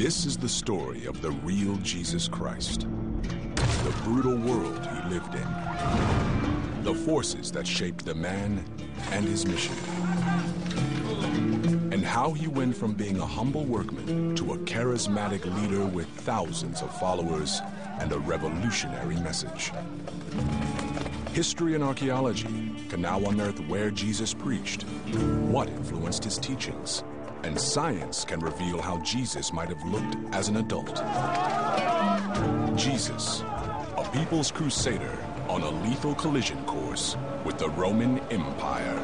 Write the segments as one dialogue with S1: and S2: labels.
S1: This is the story of the real Jesus Christ. The brutal world he lived in. The forces that shaped the man and his mission. And how he went from being a humble workman to a charismatic leader with thousands of followers and a revolutionary message. History and archaeology can now unearth where Jesus preached, what influenced his teachings, and science can reveal how Jesus might have looked as an adult. Jesus, a people's crusader on a lethal collision course with the Roman Empire.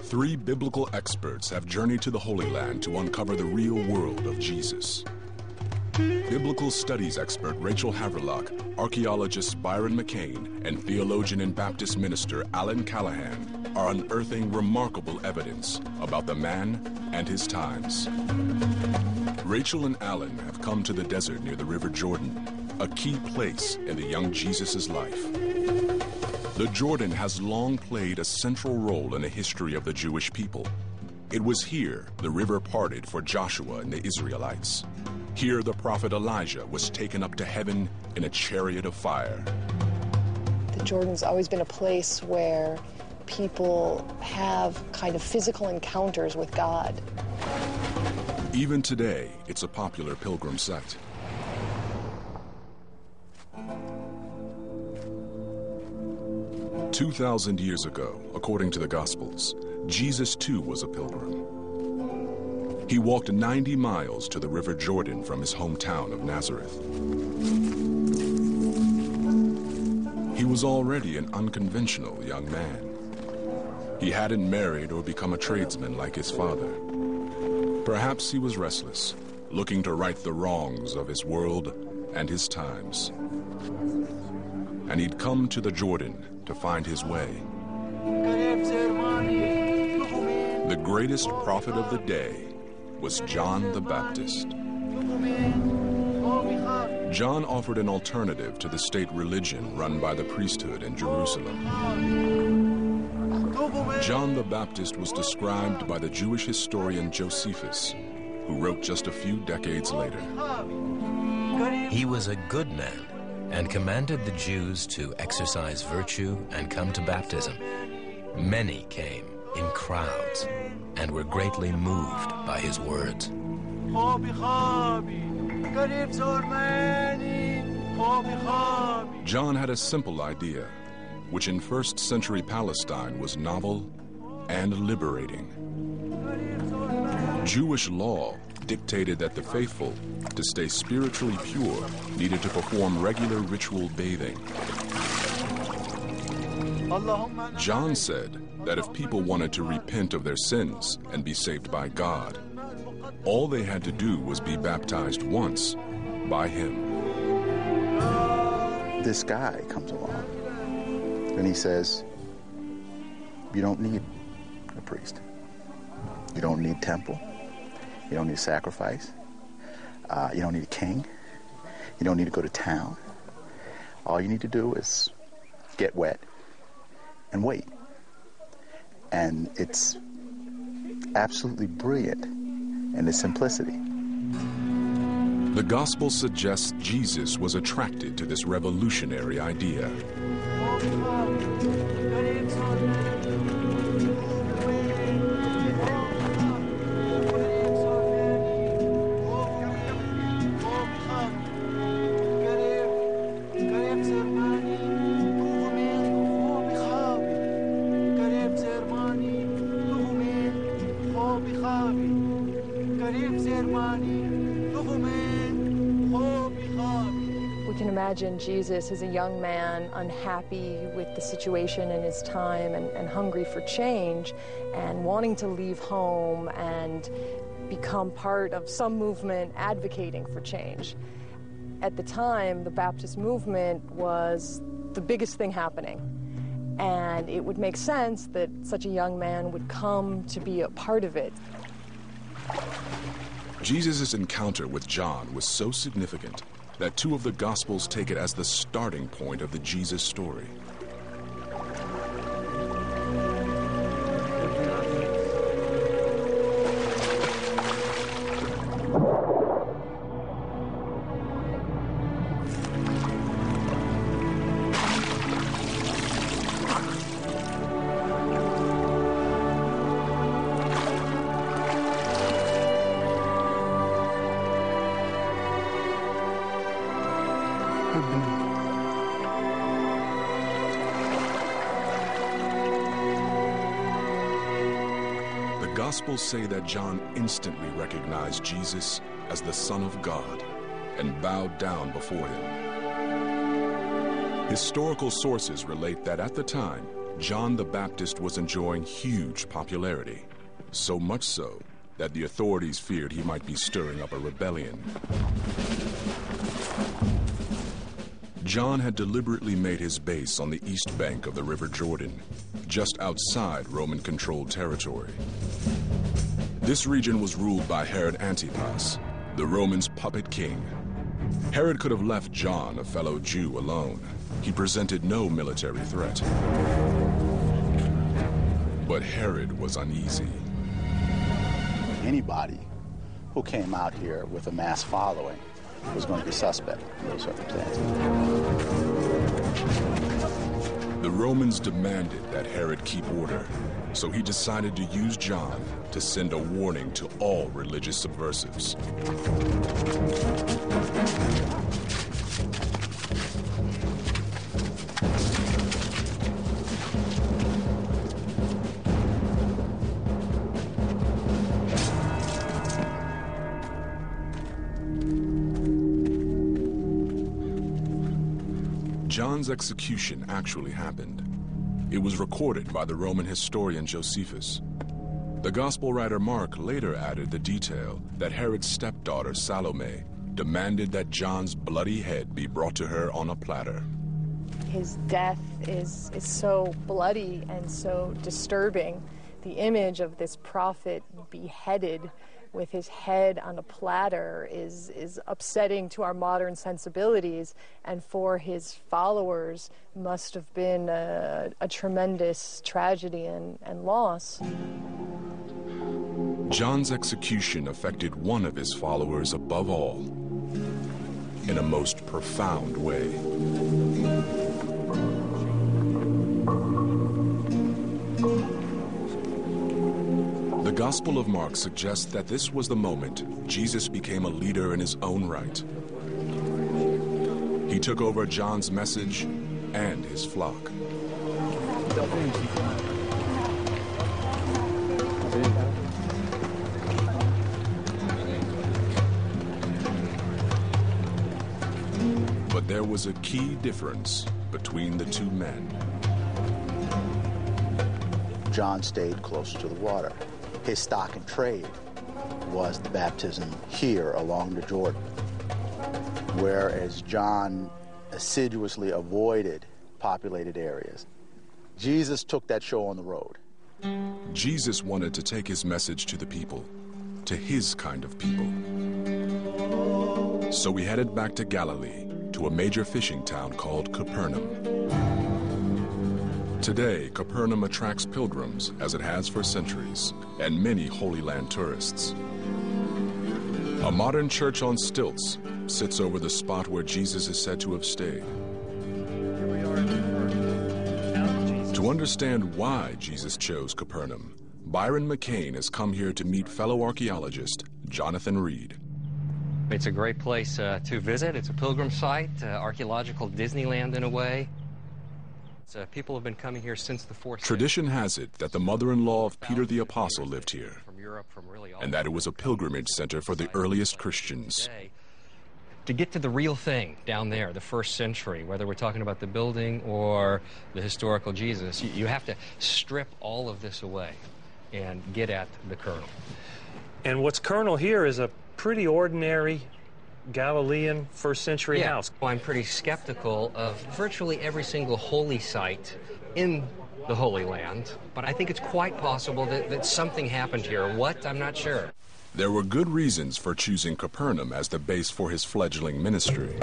S1: Three biblical experts have journeyed to the Holy Land to uncover the real world of Jesus. Biblical studies expert Rachel Haverlock, archaeologist Byron McCain, and theologian and Baptist minister Alan Callahan are unearthing remarkable evidence about the man and his times. Rachel and Alan have come to the desert near the River Jordan, a key place in the young Jesus' life. The Jordan has long played a central role in the history of the Jewish people. It was here the river parted for Joshua and the Israelites. Here the prophet Elijah was taken up to heaven in a chariot of fire.
S2: The Jordan's always been a place where people have kind of physical encounters with God.
S1: Even today, it's a popular pilgrim site. "2,000 years ago, according to the Gospels, Jesus too was a pilgrim. He walked 90 miles to the River Jordan from his hometown of Nazareth. He was already an unconventional young man. He hadn't married or become a tradesman like his father. Perhaps he was restless, looking to right the wrongs of his world and his times. And he'd come to the Jordan to find his way. The greatest prophet of the day was John the Baptist. John offered an alternative to the state religion run by the priesthood in Jerusalem. John the Baptist was described by the Jewish historian Josephus, who wrote just a few decades later.
S3: He was a good man and commanded the Jews to exercise virtue and come to baptism. Many came in crowds and were greatly moved by his words.
S1: John had a simple idea, which in first century Palestine was novel and liberating. Jewish law dictated that the faithful, to stay spiritually pure, needed to perform regular ritual bathing. John said that if people wanted to repent of their sins and be saved by God, all they had to do was be baptized once by him.
S4: This guy comes along and he says, you don't need a priest. You don't need temple. You don't need sacrifice. You don't need a king. You don't need to go to town. All you need to do is get wet and wait. And it's absolutely brilliant in its simplicity.
S1: The gospel suggests Jesus was attracted to this revolutionary idea.
S2: Imagine Jesus as a young man, unhappy with the situation in his time and hungry for change and wanting to leave home and become part of some movement advocating for change. At the time, the Baptist movement was the biggest thing happening, and it would make sense that such a young man would come to be a part of it.
S1: Jesus' encounter with John was so significant that two of the Gospels take it as the starting point of the Jesus story. The Gospels say that John instantly recognized Jesus as the Son of God and bowed down before him. Historical sources relate that at the time, John the Baptist was enjoying huge popularity, so much so that the authorities feared he might be stirring up a rebellion. John had deliberately made his base on the east bank of the River Jordan, just outside Roman-controlled territory. This region was ruled by Herod Antipas, the Romans' puppet king. Herod could have left John, a fellow Jew, alone. He presented no military threat. But Herod was uneasy.
S4: Anybody who came out here with a mass following was going to be suspect in those circumstances.
S1: The Romans demanded that Herod keep order, so he decided to use John to send a warning to all religious subversives. John's execution actually happened. It was recorded by the Roman historian Josephus. The gospel writer Mark later added the detail that Herod's stepdaughter Salome demanded that John's bloody head be brought to her on a platter.
S2: His death is so bloody and so disturbing. The image of this prophet beheaded with his head on a platter is upsetting to our modern sensibilities, and for his followers must have been a tremendous tragedy and loss.
S1: John's execution affected one of his followers above all, in a most profound way. The Gospel of Mark suggests that this was the moment Jesus became a leader in his own right. He took over John's message and his flock. But there was a key difference between the two men.
S4: John stayed closer to the water. His stock and trade was the baptism here along the Jordan, whereas John assiduously avoided populated areas. Jesus took that show on the road.
S1: Jesus wanted to take his message to the people, to his kind of people. So we headed back to Galilee, to a major fishing town called Capernaum. Today, Capernaum attracts pilgrims, as it has for centuries, and many Holy Land tourists. A modern church on stilts sits over the spot where Jesus is said to have stayed. To understand why Jesus chose Capernaum, Byron McCain has come here to meet fellow archaeologist Jonathan Reed.
S5: It's a great place to visit. It's a pilgrim site, archaeological Disneyland in a way. People have been coming here since the 4th century.
S1: Tradition has it that the mother-in-law of Peter the Apostle lived here, and that it was a pilgrimage center for the earliest Christians.
S5: To get to the real thing down there, the 1st century, whether we're talking about the building or the historical Jesus, you have to strip all of this away and get at the kernel.
S6: And what's kernel here is a pretty ordinary Galilean 1st century house.
S5: Well, I'm pretty skeptical of virtually every single holy site in the Holy Land, but I think it's quite possible that something happened here. What? I'm not sure.
S1: There were good reasons for choosing Capernaum as the base for his fledgling ministry.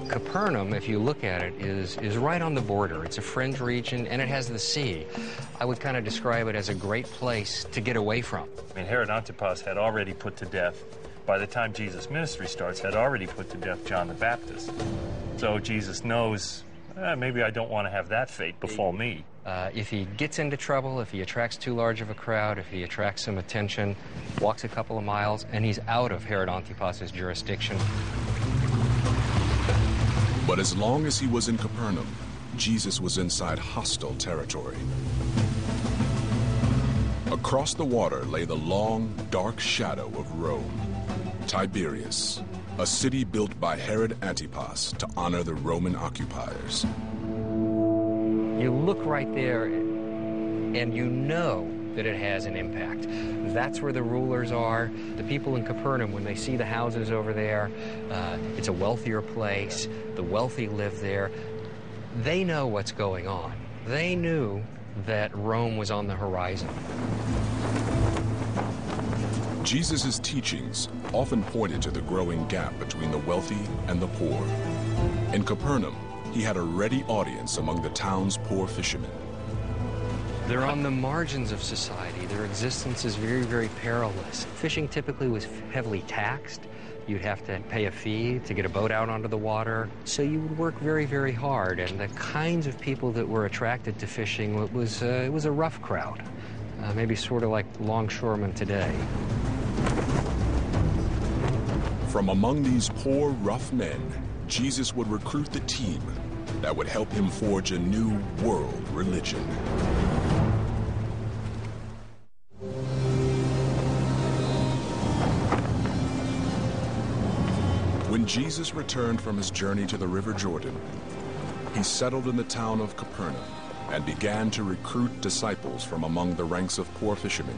S5: Capernaum, if you look at it, is right on the border. It's a fringe region, and it has the sea. I would kind of describe it as a great place to get away from.
S6: I mean, Herod Antipas had already put to death, by the time Jesus' ministry starts, had already put to death John the Baptist. So Jesus knows, maybe I don't want to have that fate befall me.
S5: If he gets into trouble, if he attracts too large of a crowd, if he attracts some attention, walks a couple of miles, and he's out of Herod Antipas's jurisdiction.
S1: But as long as he was in Capernaum, Jesus was inside hostile territory. Across the water lay the long, dark shadow of Rome. Tiberias, a city built by Herod Antipas to honor the Roman occupiers.
S5: You look right there and you know that it has an impact. That's where the rulers are. The people in Capernaum, when they see the houses over there, it's a wealthier place. The wealthy live there. They know what's going on. They knew that Rome was on the horizon.
S1: Jesus' teachings often pointed to the growing gap between the wealthy and the poor. In Capernaum, he had a ready audience among the town's poor fishermen.
S5: They're on the margins of society. Their existence is very, very perilous. Fishing typically was heavily taxed. You'd have to pay a fee to get a boat out onto the water. So you would work very, very hard. And the kinds of people that were attracted to fishing, it was a rough crowd. Maybe sort of like longshoremen today.
S1: From among these poor, rough men, Jesus would recruit the team that would help him forge a new world religion. When Jesus returned from his journey to the River Jordan, he settled in the town of Capernaum and began to recruit disciples from among the ranks of poor fishermen.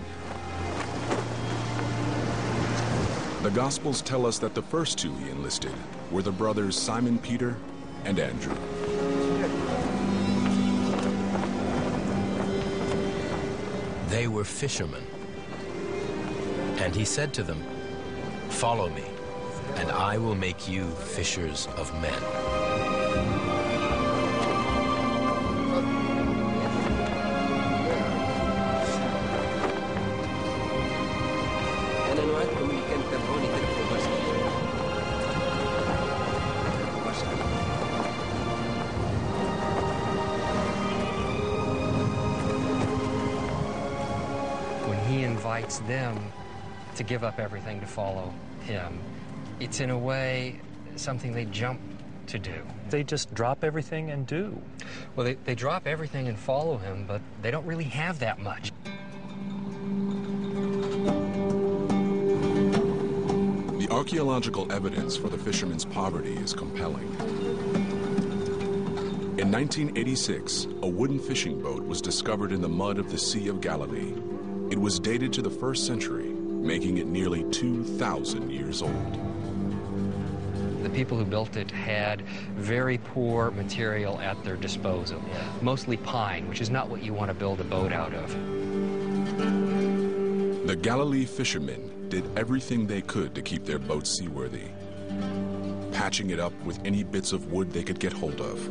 S1: The Gospels tell us that the first two he enlisted were the brothers Simon Peter and Andrew.
S3: They were fishermen. And he said to them, "Follow me, and I will make you fishers of men."
S5: Invites them to give up everything to follow him. It's in a way something they jump to do.
S6: They just drop everything and do.
S5: Well, they drop everything and follow him, but they don't really have that much.
S1: The archaeological evidence for the fishermen's poverty is compelling. In 1986, a wooden fishing boat was discovered in the mud of the Sea of Galilee. It was dated to the 1st century, making it nearly 2,000 years old.
S5: The people who built it had very poor material at their disposal, mostly pine, which is not what you want to build a boat out of.
S1: The Galilee fishermen did everything they could to keep their boat seaworthy, patching it up with any bits of wood they could get hold of.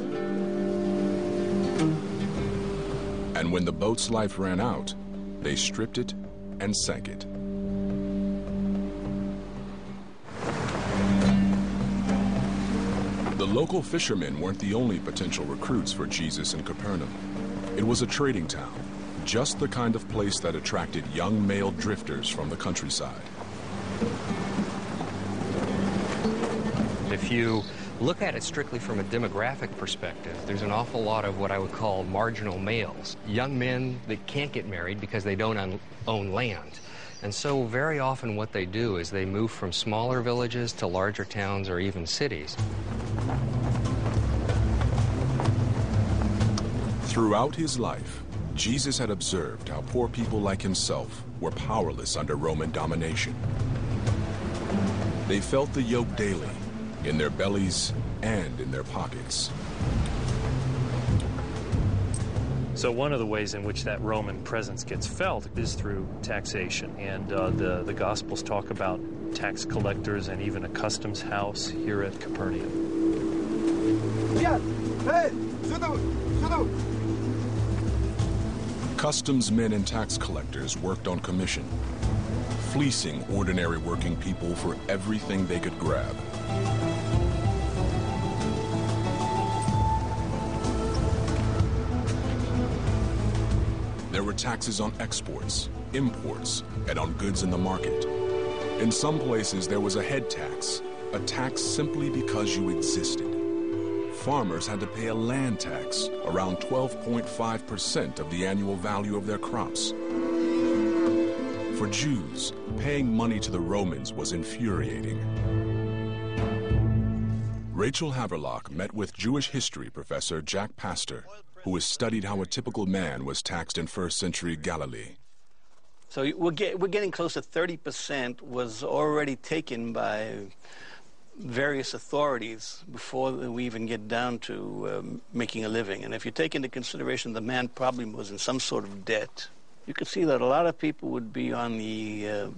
S1: And when the boat's life ran out, they stripped it and sank it. The local fishermen weren't the only potential recruits for Jesus in Capernaum. It was a trading town, just the kind of place that attracted young male drifters from the countryside.
S5: If you look at it strictly from a demographic perspective, there's an awful lot of what I would call marginal males. Young men that can't get married because they don't own land. And so very often what they do is they move from smaller villages to larger towns or even cities.
S1: Throughout his life, Jesus had observed how poor people like himself were powerless under Roman domination. They felt the yoke daily, in their bellies and in their pockets.
S6: So one of the ways in which that Roman presence gets felt is through taxation. And the Gospels talk about tax collectors and even a customs house here at Capernaum.
S1: Customs men and tax collectors worked on commission, fleecing ordinary working people for everything they could grab. There were taxes on exports, imports, and on goods in the market. In some places, there was a head tax, a tax simply because you existed. Farmers had to pay a land tax, around 12.5% of the annual value of their crops. For Jews, paying money to the Romans was infuriating. Rachel Haverlock met with Jewish history professor Jack Pastor, who has studied how a typical man was taxed in first-century Galilee.
S7: So we're getting close to 30% was already taken by various authorities before we even get down to making a living. And if you take into consideration the man probably was in some sort of debt, you could see that a lot of people would be on the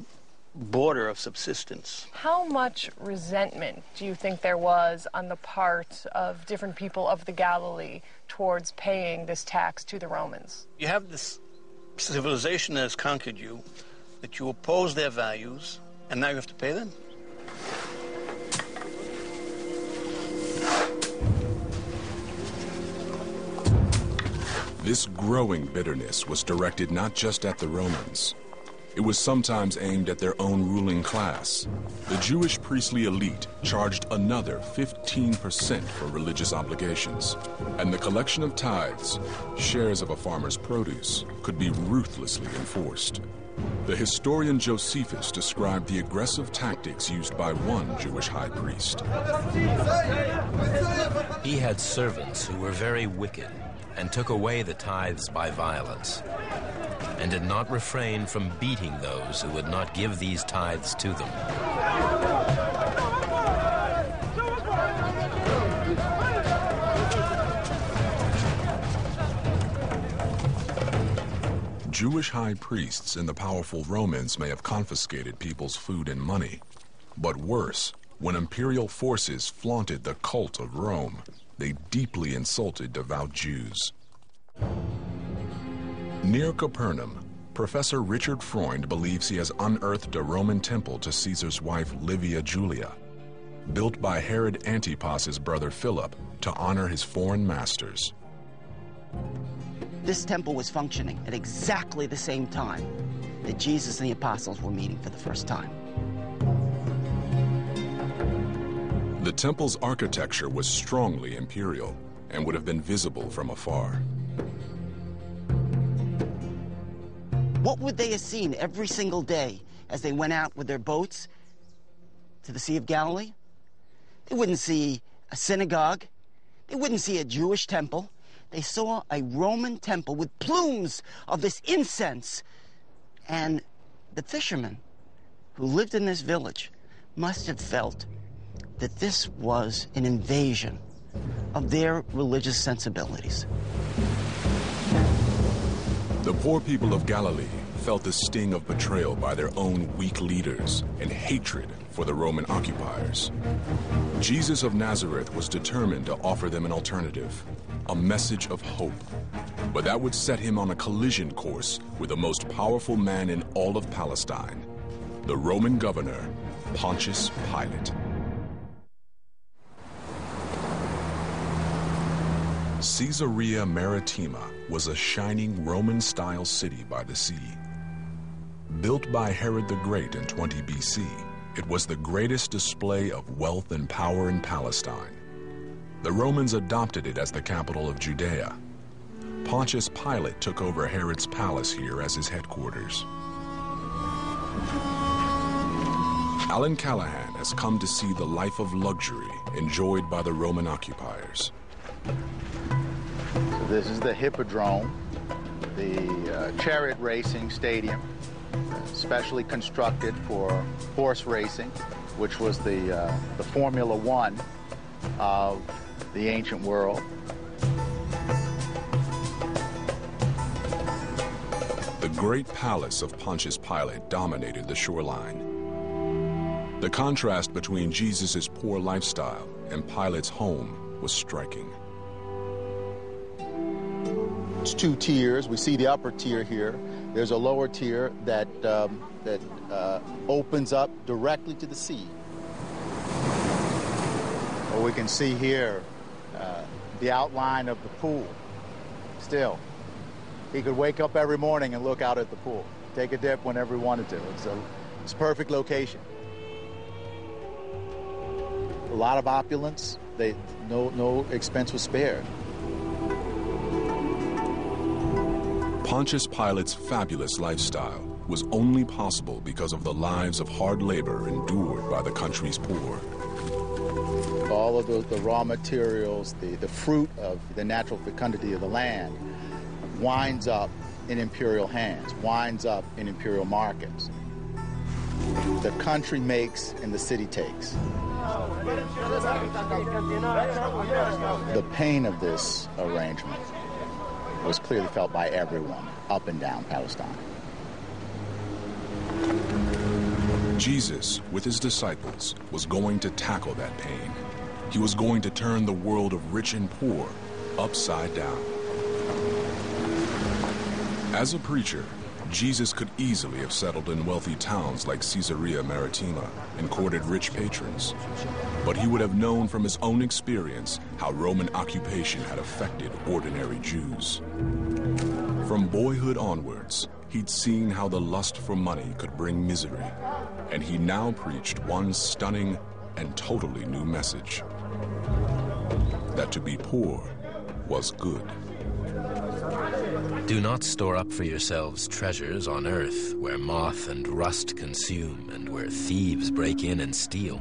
S7: border of subsistence.
S2: How much resentment do you think there was on the part of different people of the Galilee towards paying this tax to the Romans?
S7: You have this civilization that has conquered you, that you oppose their values, and now you have to pay them?
S1: This growing bitterness was directed not just at the Romans. It was sometimes aimed at their own ruling class. The Jewish priestly elite charged another 15% for religious obligations, and the collection of tithes, shares of a farmer's produce, could be ruthlessly enforced. The historian Josephus described the aggressive tactics used by one Jewish high priest.
S3: He had servants who were very wicked and took away the tithes by violence, and did not refrain from beating those who would not give these tithes to them.
S1: Jewish high priests and the powerful Romans may have confiscated people's food and money, but worse, when imperial forces flaunted the cult of Rome, they deeply insulted devout Jews. Near Capernaum, Professor Richard Freund believes he has unearthed a Roman temple to Caesar's wife Livia Julia, built by Herod Antipas's brother Philip to honor his foreign masters.
S8: This temple was functioning at exactly the same time that Jesus and the apostles were meeting for the first time.
S1: The temple's architecture was strongly imperial and would have been visible from afar.
S8: What would they have seen every single day as they went out with their boats to the Sea of Galilee? They wouldn't see a synagogue. They wouldn't see a Jewish temple. They saw a Roman temple with plumes of this incense. And the fishermen who lived in this village must have felt that this was an invasion of their religious sensibilities.
S1: The poor people of Galilee felt the sting of betrayal by their own weak leaders and hatred for the Roman occupiers. Jesus of Nazareth was determined to offer them an alternative, a message of hope. But that would set him on a collision course with the most powerful man in all of Palestine, the Roman governor, Pontius Pilate. Caesarea Maritima was a shining Roman-style city by the sea. Built by Herod the Great in 20 BC, it was the greatest display of wealth and power in Palestine. The Romans adopted it as the capital of Judea. Pontius Pilate took over Herod's palace here as his headquarters. Alan Callahan has come to see the life of luxury enjoyed by the Roman occupiers.
S4: So this is the Hippodrome, the chariot racing stadium, specially constructed for horse racing, which was the Formula One of the ancient world.
S1: The great palace of Pontius Pilate dominated the shoreline. The contrast between Jesus' poor lifestyle and Pilate's home was striking.
S4: It's two tiers. We see the upper tier here. There's a lower tier that opens up directly to the sea. Well, we can see here the outline of the pool. Still, He could wake up every morning and look out at the pool, take a dip whenever he wanted to. It's a perfect location. A lot of opulence. No expense was spared.
S1: Pontius Pilate's fabulous lifestyle was only possible because of the lives of hard labor endured by the country's poor.
S4: All of the raw materials, the fruit of the natural fecundity of the land winds up in imperial hands, winds up in imperial markets. The country makes and the city takes. The pain of this arrangement was clearly felt by everyone up and down Palestine.
S1: Jesus, with his disciples, was going to tackle that pain. He was going to turn the world of rich and poor upside down. As a preacher, Jesus could easily have settled in wealthy towns like Caesarea Maritima and courted rich patrons. But he would have known from his own experience how Roman occupation had affected ordinary Jews. From boyhood onwards, he'd seen how the lust for money could bring misery, and he now preached one stunning and totally new message: that to be poor was good.
S3: Do not store up for yourselves treasures on earth, where moth and rust consume and where thieves break in and steal,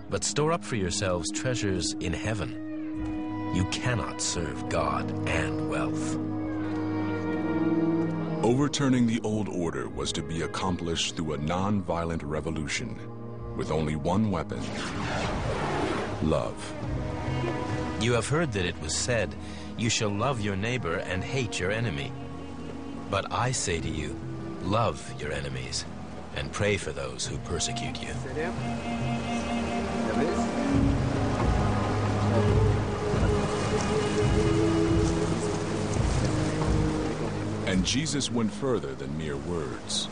S3: but store up for yourselves treasures in heaven. You cannot serve God and wealth.
S1: Overturning the old order was to be accomplished through a non-violent revolution with only one weapon: love.
S3: You have heard that it was said, "You shall love your neighbor and hate your enemy." But I say to you, love your enemies and pray for those who persecute you.
S1: And Jesus went further than mere words.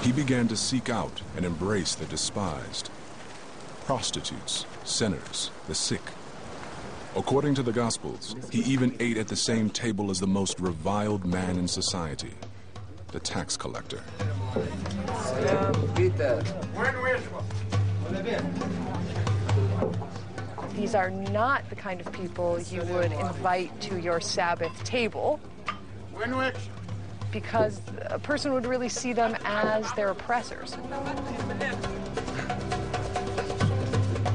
S1: He began to seek out and embrace the despised: prostitutes, sinners, the sick. According to the Gospels, he even ate at the same table as the most reviled man in society, the tax collector.
S2: These are not the kind of people you would invite to your Sabbath table, because a person would really see them as their oppressors.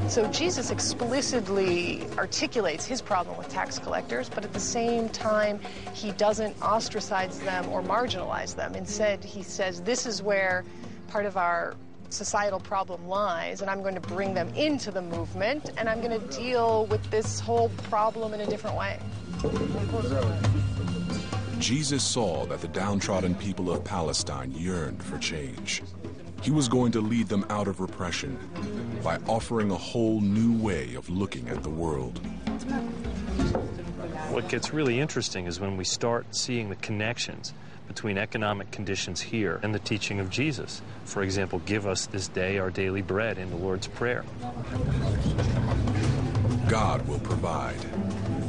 S2: So Jesus explicitly articulates his problem with tax collectors, but at the same time, he doesn't ostracize them or marginalize them. Instead, he says, this is where part of our societal problem lies, and I'm going to bring them into the movement, and I'm going to deal with this whole problem in a different way.
S1: Jesus saw that the downtrodden people of Palestine yearned for change. He was going to lead them out of repression by offering a whole new way of looking at the world.
S6: What gets really interesting is when we start seeing the connections between economic conditions here and the teaching of Jesus. For example, give us this day our daily bread in the Lord's Prayer.
S1: God will provide.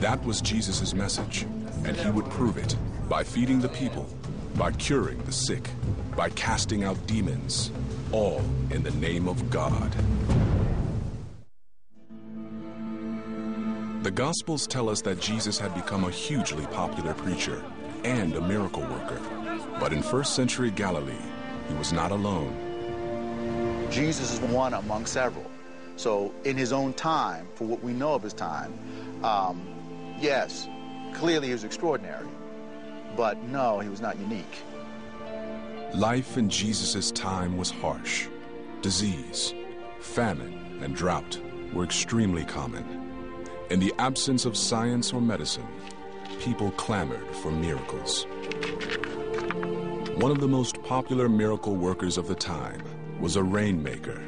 S1: That was Jesus' message, and he would prove it by feeding the people, by curing the sick, by casting out demons, all in the name of God. The Gospels tell us that Jesus had become a hugely popular preacher and a miracle worker. But in first century Galilee, he was not alone.
S4: Jesus is one among several. So in his own time, for what we know of his time, yes, clearly he was extraordinary. But no, he was not unique.
S1: Life in Jesus' time was harsh. Disease, famine, and drought were extremely common. In the absence of science or medicine, people clamored for miracles. One of the most popular miracle workers of the time was a rainmaker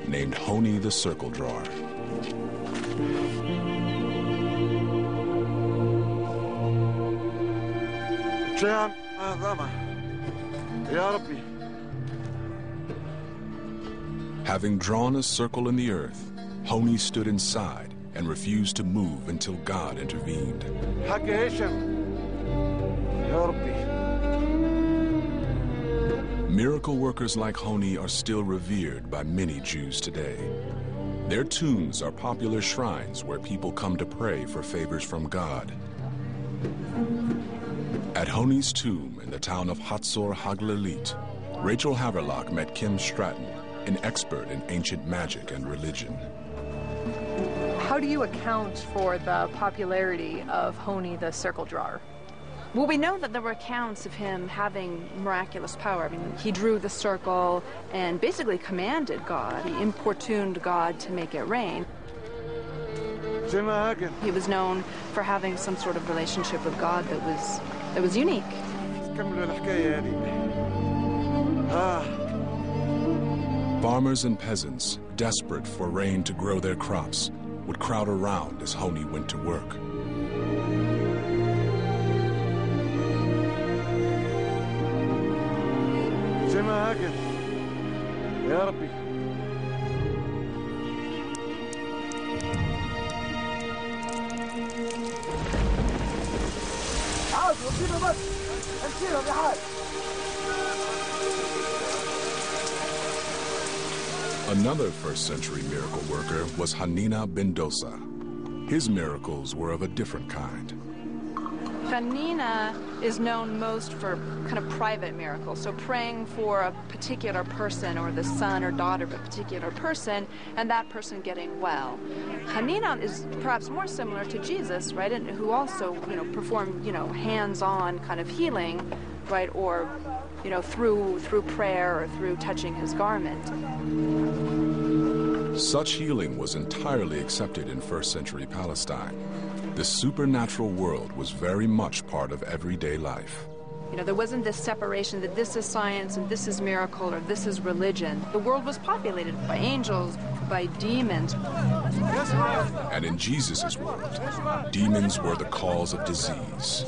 S1: named Honi the Circle Drawer. Having drawn a circle in the earth, Honi stood inside and refused to move until God intervened. Miracle workers like Honi are still revered by many Jews today. Their tombs are popular shrines where people come to pray for favors from God. At Honi's tomb in the town of Hatzor Haglalit, Rachel Haverlock met Kim Stratton, an expert in ancient magic and religion.
S2: How do you account for the popularity of Honi the circle drawer?
S9: Well, we know that there were accounts of him having miraculous power. I mean, he drew the circle and basically commanded God. He importuned God to make it rain. He was known for having some sort of relationship with God that was unique.
S1: Farmers and peasants, desperate for rain to grow their crops, would crowd around as Honi went to work. Another first-century miracle worker was Hanina ben Dosa. His miracles were of a different kind.
S9: Hanina is known most for kind of private miracles, so praying for a particular person or the son or daughter of a particular person, and that person getting well. Hanina is perhaps more similar to Jesus, right, and who also, performed, hands-on kind of healing, right, or, through prayer or through touching his garment.
S1: Such healing was entirely accepted in first-century Palestine. The supernatural world was very much part of everyday life.
S9: There wasn't this separation that this is science and this is miracle or this is religion. The world was populated by angels, by demons.
S1: And in Jesus' world, demons were the cause of disease.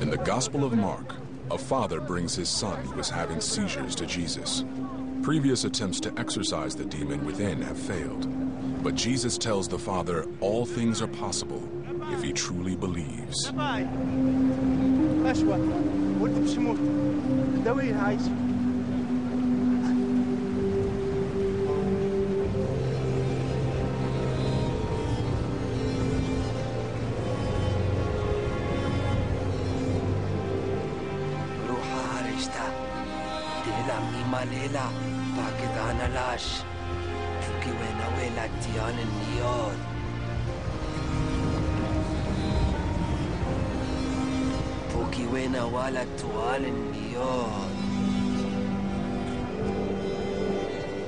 S1: In the Gospel of Mark, a father brings his son who is having seizures to Jesus. Previous attempts to exorcise the demon within have failed. But Jesus tells the father all things are possible if he truly believes.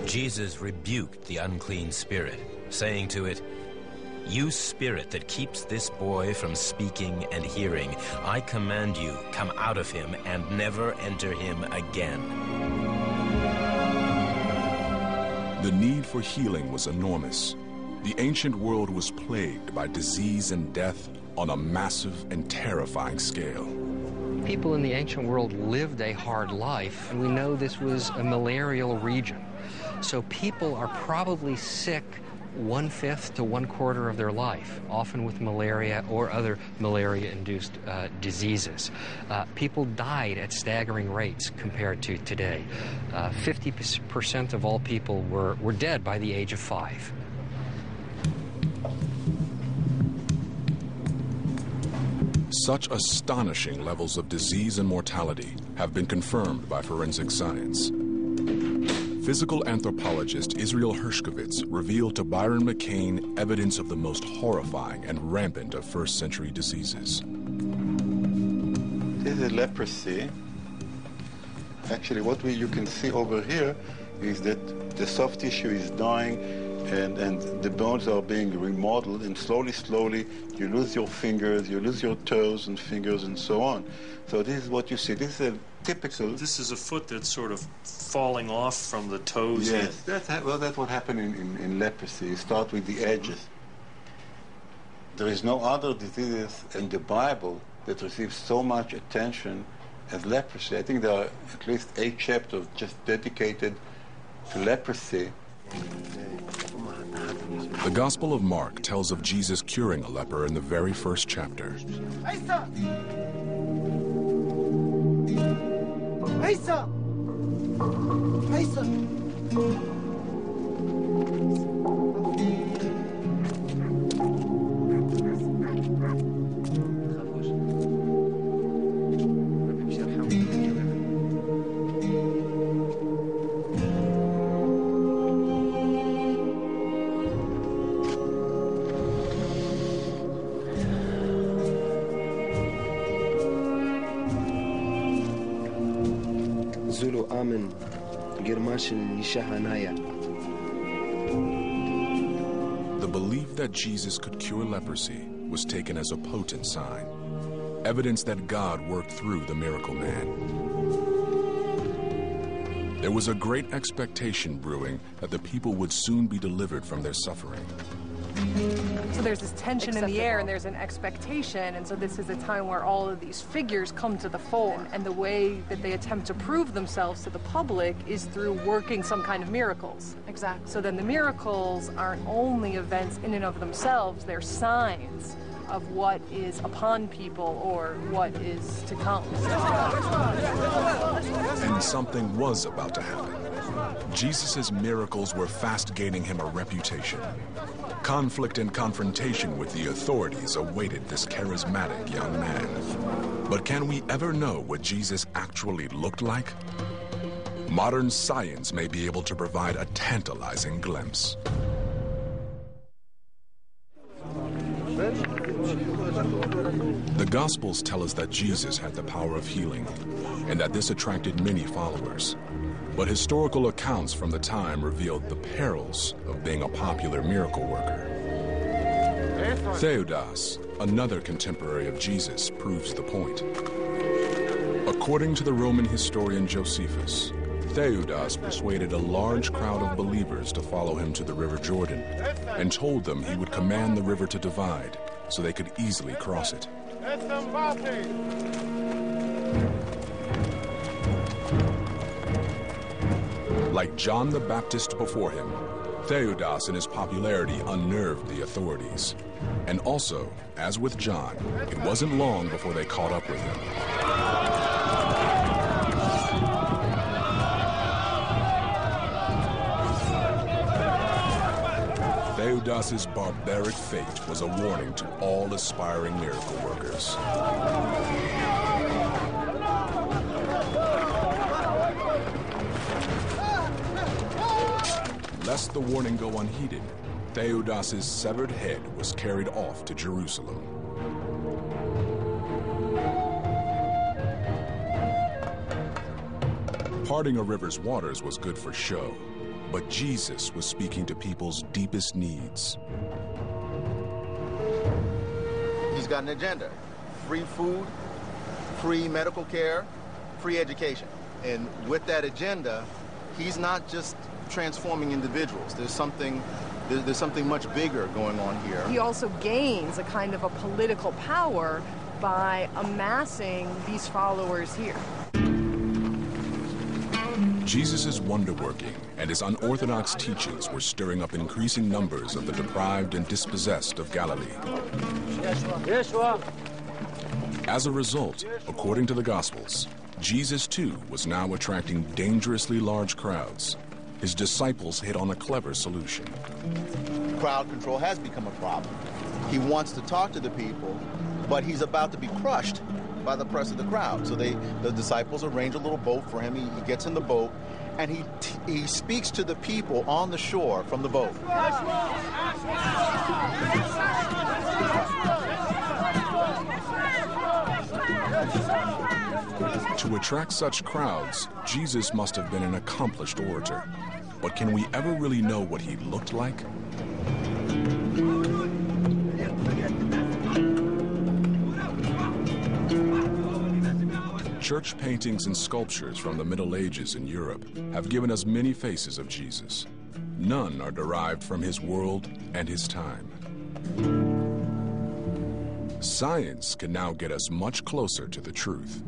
S3: Jesus rebuked the unclean spirit, saying to it, "You spirit that keeps this boy from speaking and hearing, I command you, come out of him and never enter him again."
S1: The need for healing was enormous. The ancient world was plagued by disease and death on a massive and terrifying scale.
S5: People in the ancient world lived a hard life, and we know this was a malarial region. So people are probably sick 1/5 to 1/4 of their life, often with malaria or other malaria-induced diseases. People died at staggering rates compared to today. 50% of all people were dead by the age of 5.
S1: Such astonishing levels of disease and mortality have been confirmed by forensic science. Physical anthropologist Israel Hershkovitz revealed to Byron McCain evidence of the most horrifying and rampant of first-century diseases.
S4: This is leprosy. Actually, what you can see over here is that the soft tissue is dying and the bones are being remodeled, and slowly you lose your fingers, you lose your toes and fingers and so on. So this is what you see. This is a typical...
S6: This is a foot that's sort of falling off from the toes.
S4: Yes, that's what happened in leprosy. You start with the edges. There is no other diseases in the Bible that receive so much attention as leprosy. I think there are at least 8 chapters just dedicated to leprosy.
S1: The Gospel of Mark tells of Jesus curing a leper in the very first chapter.
S10: Zulu Amen, Girmashin Nishahanaya.
S1: The belief that Jesus could cure leprosy was taken as a potent sign, evidence that God worked through the miracle man. There was a great expectation brewing that the people would soon be delivered from their suffering.
S2: So there's this tension in the air and there's an expectation, and so this is a time where all of these figures come to the fore, and the way that they attempt to prove themselves to the public is through working some kind of miracles.
S9: Exactly.
S2: So then the miracles aren't only events in and of themselves, they're signs of what is upon people or what is to come.
S1: And something was about to happen. Jesus' miracles were fast gaining him a reputation. Conflict and confrontation with the authorities awaited this charismatic young man. But can we ever know what Jesus actually looked like? Modern science may be able to provide a tantalizing glimpse. The Gospels tell us that Jesus had the power of healing, and that this attracted many followers. But historical accounts from the time revealed the perils of being a popular miracle worker. Theudas, another contemporary of Jesus, proves the point. According to the Roman historian Josephus, Theudas persuaded a large crowd of believers to follow him to the River Jordan and told them he would command the river to divide so they could easily cross it. Like John the Baptist before him, Theudas in his popularity unnerved the authorities. And also, as with John, it wasn't long before they caught up with him. Theudas' barbaric fate was a warning to all aspiring miracle workers. Lest the warning go unheeded, Theudas' severed head was carried off to Jerusalem. Parting a river's waters was good for show, but Jesus was speaking to people's deepest needs.
S4: He's got an agenda. Free food, free medical care, free education. And with that agenda, he's not just transforming individuals. There's something much bigger going on here.
S2: He also gains a kind of a political power by amassing these followers here.
S1: Jesus' wonder-working and his unorthodox teachings were stirring up increasing numbers of the deprived and dispossessed of Galilee. As a result, according to the Gospels, Jesus too was now attracting dangerously large crowds. His disciples hit on a clever solution.
S4: Crowd control has become a problem. He wants to talk to the people, but he's about to be crushed by the press of the crowd. So the disciples arrange a little boat for him. He gets in the boat, and he speaks to the people on the shore from the boat.
S1: To attract such crowds, Jesus must have been an accomplished orator. But can we ever really know what he looked like? Church paintings and sculptures from the Middle Ages in Europe have given us many faces of Jesus. None are derived from his world and his time. Science can now get us much closer to the truth.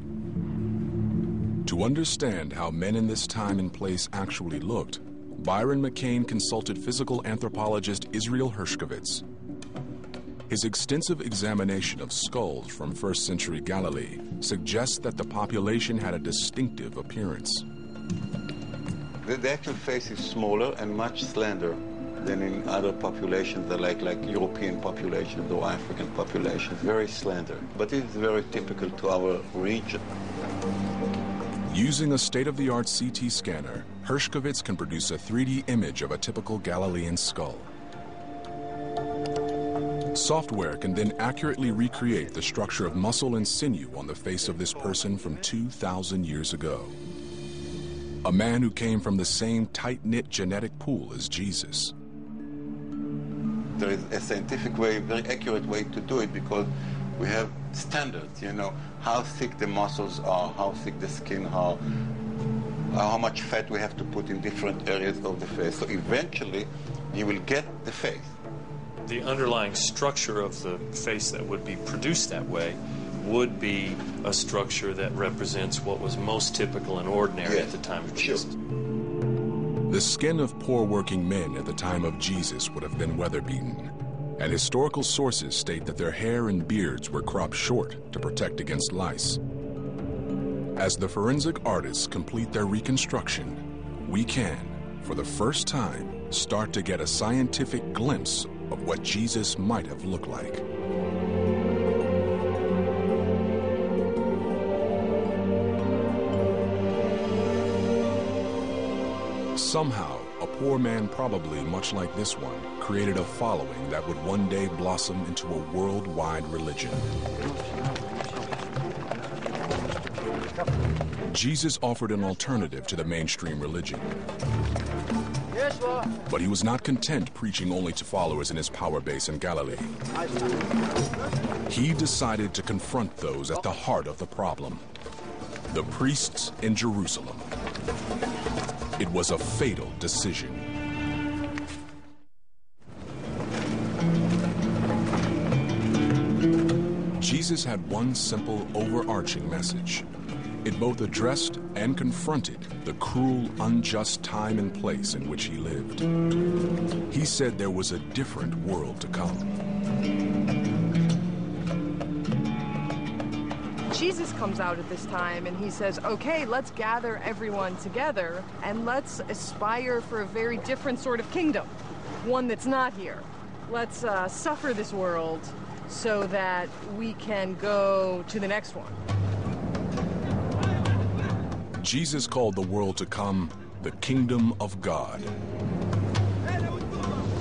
S1: To understand how men in this time and place actually looked, Byron McCain consulted physical anthropologist Israel Hershkovitz. His extensive examination of skulls from first-century Galilee suggests that the population had a distinctive appearance.
S11: The actual face is smaller and much slender than in other populations, like European populations or African populations, very slender. But it is very typical to our region.
S1: Using a state-of-the-art CT scanner, Hershkovitz can produce a 3D image of a typical Galilean skull. Software can then accurately recreate the structure of muscle and sinew on the face of this person from 2,000 years ago. A man who came from the same tight-knit genetic pool as Jesus.
S11: There is a scientific way, very accurate way to do it, because we have standards, you know, how thick the muscles are, how thick the skin are, how much fat we have to put in different areas of the face. So eventually, you will get the face.
S6: The underlying structure of the face that would be produced that way would be a structure that represents what was most typical and ordinary at the time of Jesus.
S1: The skin of poor working men at the time of Jesus would have been weather-beaten, and historical sources state that their hair and beards were cropped short to protect against lice. As the forensic artists complete their reconstruction, we can, for the first time, start to get a scientific glimpse of what Jesus might have looked like. Somehow, a poor man probably much like this one created a following that would one day blossom into a worldwide religion. Jesus offered an alternative to the mainstream religion. But he was not content preaching only to followers in his power base in Galilee. He decided to confront those at the heart of the problem, the priests in Jerusalem. It was a fatal decision. Jesus had one simple, overarching message. It both addressed and confronted the cruel, unjust time and place in which he lived. He said there was a different world to come.
S2: Jesus comes out at this time and he says, okay, let's gather everyone together and let's aspire for a very different sort of kingdom, one that's not here. Let's suffer this world so that we can go to the next one.
S1: Jesus called the world to come the kingdom of God.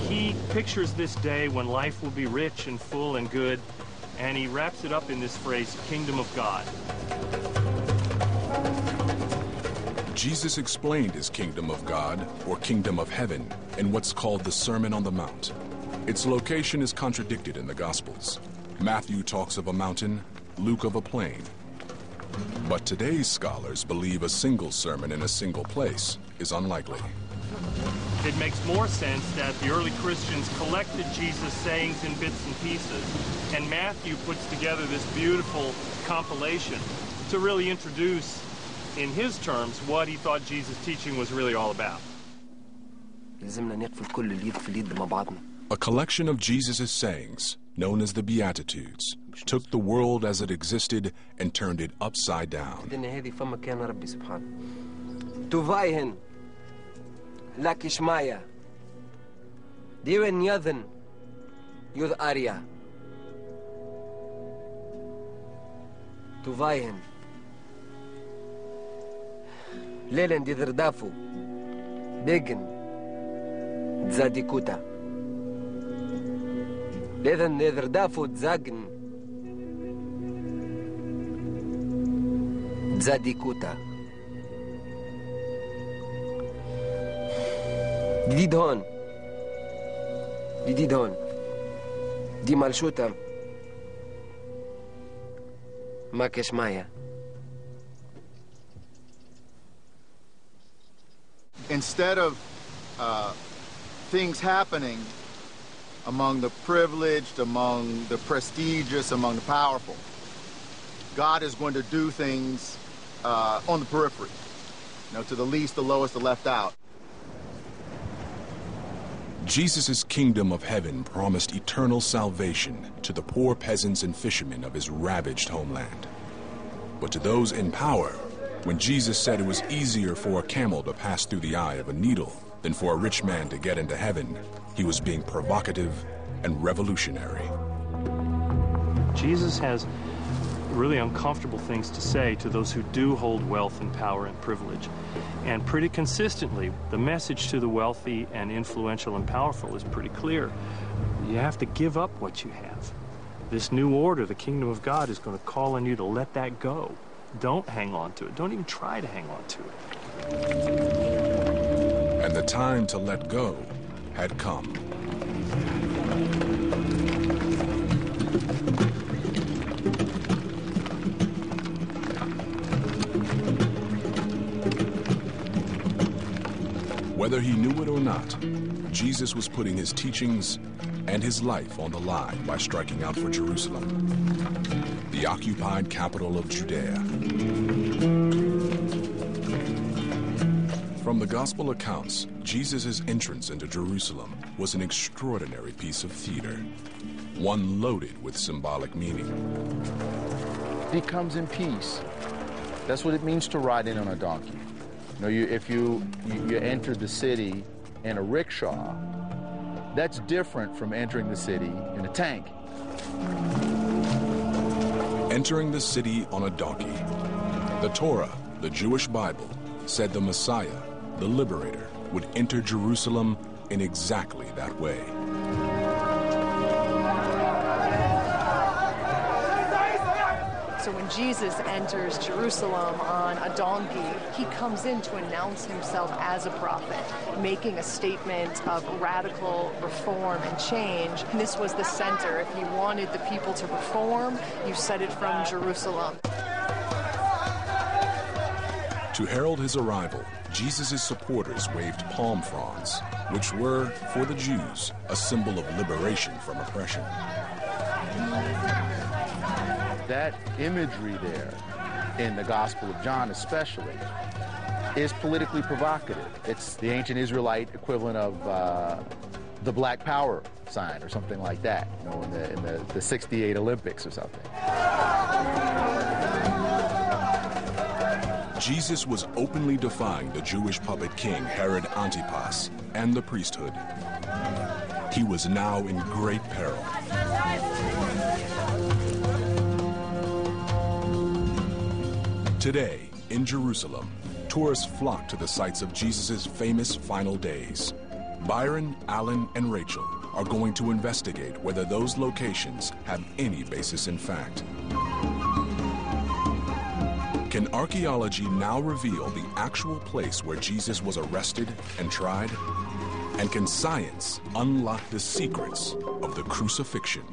S6: He pictures this day when life will be rich and full and good, and he wraps it up in this phrase, kingdom of God.
S1: Jesus explained his kingdom of God, or kingdom of heaven, in what's called the Sermon on the Mount. Its location is contradicted in the Gospels. Matthew talks of a mountain, Luke of a plain. But today's scholars believe a single sermon in a single place is unlikely.
S6: It makes more sense that the early Christians collected Jesus' sayings in bits and pieces, and Matthew puts together this beautiful compilation to really introduce, in his terms, what he thought Jesus' teaching was really all about.
S1: A collection of Jesus' sayings, known as the Beatitudes, took the world as it existed and turned it upside down.
S10: Tuvaihen, Lakishmaya, Diwen Yadhan, Yud Arya. Tuvaihen, Lelen Didrdafu, Degen, Zadikuta. Leden Didrdafu, Zagn, Zadikuta. Dididhon, Di Malshuta, Makeshmaya.
S12: Instead of things happening among the privileged, among the prestigious, among the powerful, God is going to do things on the periphery, to the least, the lowest, the left out.
S1: Jesus' kingdom of heaven promised eternal salvation to the poor peasants and fishermen of his ravaged homeland. But to those in power, when Jesus said it was easier for a camel to pass through the eye of a needle than for a rich man to get into heaven, he was being provocative and revolutionary.
S6: Jesus has really uncomfortable things to say to those who do hold wealth and power and privilege. And pretty consistently, the message to the wealthy and influential and powerful is pretty clear. You have to give up what you have. This new order, the kingdom of God, is going to call on you to let that go. Don't hang on to it. Don't even try to hang on to it.
S1: And the time to let go had come. Whether he knew it or not, Jesus was putting his teachings and his life on the line by striking out for Jerusalem, the occupied capital of Judea. From the gospel accounts, Jesus' entrance into Jerusalem was an extraordinary piece of theater, one loaded with symbolic meaning.
S12: He comes in peace. That's what it means to ride in on a donkey. You know, if you enter the city in a rickshaw, that's different from entering the city in a tank.
S1: Entering the city on a donkey. The Torah, the Jewish Bible, said the Messiah, the liberator, would enter Jerusalem in exactly that way.
S2: So when Jesus enters Jerusalem on a donkey, he comes in to announce himself as a prophet, making a statement of radical reform and change. And this was the center. If you wanted the people to reform, you said it from Jerusalem.
S1: To herald his arrival, Jesus' supporters waved palm fronds, which were, for the Jews, a symbol of liberation from oppression.
S12: That imagery there, in the Gospel of John especially, is politically provocative. It's the ancient Israelite equivalent of the Black Power sign or something like that, you know, in the 68 Olympics or something.
S1: Jesus was openly defying the Jewish puppet king Herod Antipas and the priesthood. He was now in great peril. Today, in Jerusalem, tourists flock to the sites of Jesus' famous final days. Byron, Alan, and Rachel are going to investigate whether those locations have any basis in fact. Can archaeology now reveal the actual place where Jesus was arrested and tried? And can science unlock the secrets of the crucifixion?